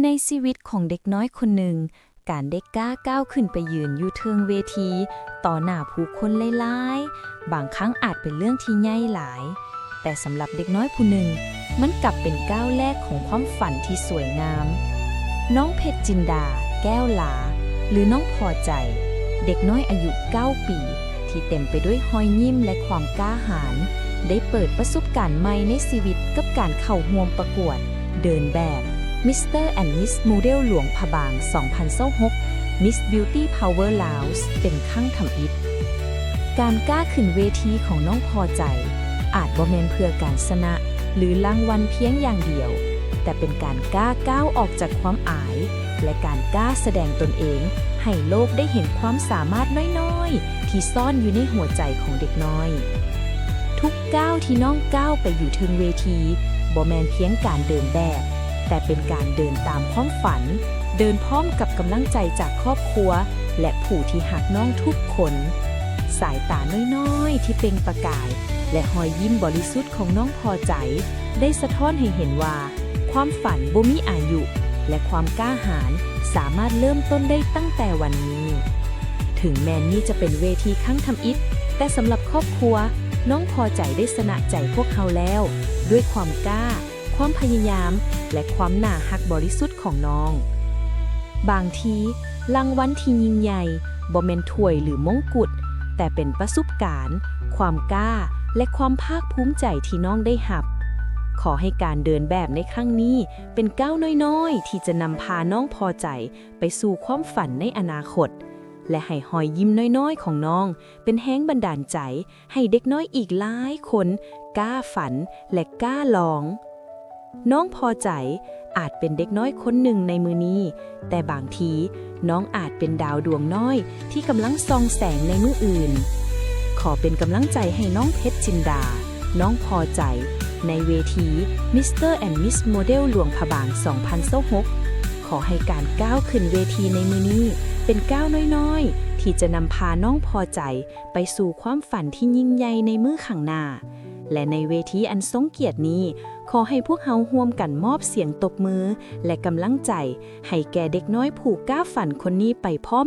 ในชีวิตของเด็กน้อยคนหนึ่งการได้กล้าก้าวขึ้นไปยืนอยู่เทิงเวทีต่อหน้าผู้คนหลายๆบางครั้งอาจเป็นเรื่องที่ใหญ่หลายแต่สำหรับเด็กน้อยผู้หนึ่งมันกลับเป็นก้าวแรกของความฝันที่สวยงามน้องเพชรจินดาแก้วหลาหรือน้องพอใจเด็กน้อยอายุ9 ปีที่เต็มไปด้วยรอยยิ้มและความกล้าหาญได้เปิดประสบการณ์ใหม่ในชีวิตกับการเข้าร่วมประกวดเดินแบบMr. and Miss Model หลวงพะบาง 2026 Miss Beauty Power Laos เป็นครั้งทำอิฐการกล้าขึ้นเวทีของน้องพอใจอาจบ่แม่นเพื่อการชนะหรือรางวัลเพียงอย่างเดียวแต่เป็นการกล้าก้าวออกจากความอายและการกล้าแสดงตนเองให้โลกได้เห็นความสามารถน้อยๆที่ซ่อนอยู่ในหัวใจของเด็กน้อยทุกก้าวที่น้องก้าวไปอยู่ถึงเวทีบ่แม่นเพียงการเดินแบบแต่เป็นการเดินตามความฝันเดินพร้อมกับกำลังใจจากครอบครัวและผู้ที่หักน้องทุกคนสายตาน้อยๆที่เปล่งประกายและรอยยิ้มบริสุทธิ์ของน้องพอใจได้สะท้อนให้เห็นว่าความฝันบ่มีอายุและความกล้าหาญสามารถเริ่มต้นได้ตั้งแต่วันนี้ถึงแม้นี่จะเป็นเวทีครั้งทำอิฐแต่สำหรับครอบครัวน้องพอใจได้ชนะใจพวกเขาแล้วด้วยความกล้าความพยายามและความน่าฮักบริสุทธิ์ของน้องบางทีรางวัลที่ยิ่งใหญ่บ่แม่นถ้วยหรือมงกุฎแต่เป็นประสบการณ์ความกล้าและความภาคภูมิใจที่น้องได้รับขอให้การเดินแบบในครั้งนี้เป็นก้าวน้อยๆที่จะนำพาน้องพอใจไปสู่ความฝันในอนาคตและให้รอยยิ้มน้อยๆของน้องเป็นแรงบันดาลใจให้เด็กน้อยอีกหลายคนกล้าฝันและกล้าลองน้องพอใจอาจเป็นเด็กน้อยคนหนึ่งในมือนี้แต่บางทีน้องอาจเป็นดาวดวงน้อยที่กำลังส่องแสงในมืออื่นขอเป็นกำลังใจให้น้องเพชรจินดาน้องพอใจในเวที Mr. and Miss Model หลวงพะบาง 2026 ขอให้การก้าวขึ้นเวทีในมือนี้เป็นก้าวน้อยๆที่จะนำพาน้องพอใจไปสู่ความฝันที่ยิ่งใหญ่ในมื้อข้างหน้าและในเวทีอันทรงเกียรตินี้ขอให้พวกเราร่วมกันมอบเสียงตบมือและกำลังใจให้แก่เด็กน้อยผู้กล้าฝันคนนี้ไปพร้อม